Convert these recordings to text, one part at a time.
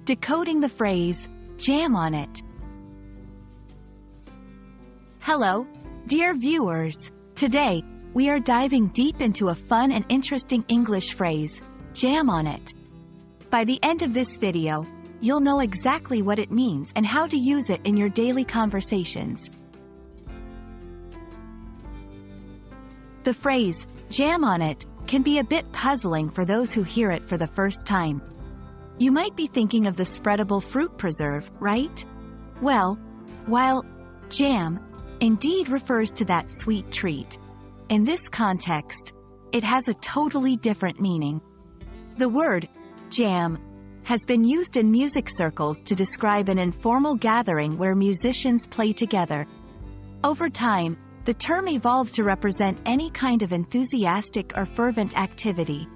Decoding the phrase, jam on it. Hello, dear viewers. Today, we are diving deep into a fun and interesting English phrase, jam on it. By the end of this video, you'll know exactly what it means and how to use it in your daily conversations. The phrase, jam on it, can be a bit puzzling for those who hear it for the first time. You might be thinking of the spreadable fruit preserve, right? Well, while jam indeed refers to that sweet treat, in this context, it has a totally different meaning. The word jam has been used in music circles to describe an informal gathering where musicians play together. Over time, the term evolved to represent any kind of enthusiastic or fervent activity.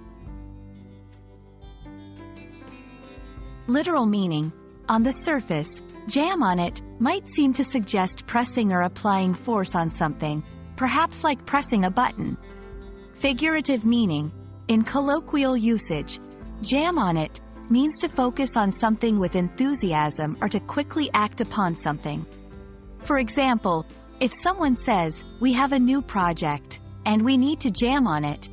Literal meaning: on the surface, jam on it might seem to suggest pressing or applying force on something, perhaps like pressing a button. Figurative meaning: in colloquial usage, jam on it means to focus on something with enthusiasm or to quickly act upon something. For example, if someone says, "We have a new project, and we need to jam on it,"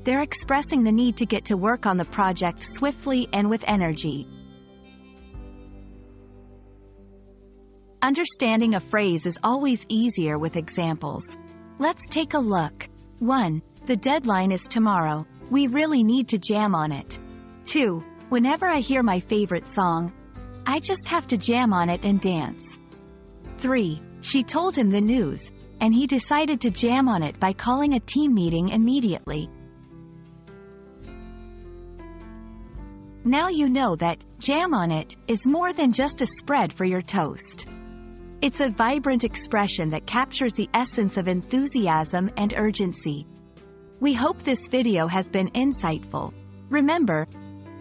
they're expressing the need to get to work on the project swiftly and with energy. Understanding a phrase is always easier with examples. Let's take a look. 1. The deadline is tomorrow. We really need to jam on it. 2. Whenever I hear my favorite song, I just have to jam on it and dance. 3. She told him the news, and he decided to jam on it by calling a team meeting immediately. Now you know that jam on it is more than just a spread for your toast. It's a vibrant expression that captures the essence of enthusiasm and urgency. We hope this video has been insightful. Remember,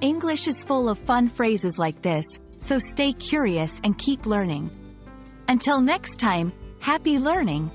English is full of fun phrases like this, so stay curious and keep learning. Until next time, happy learning!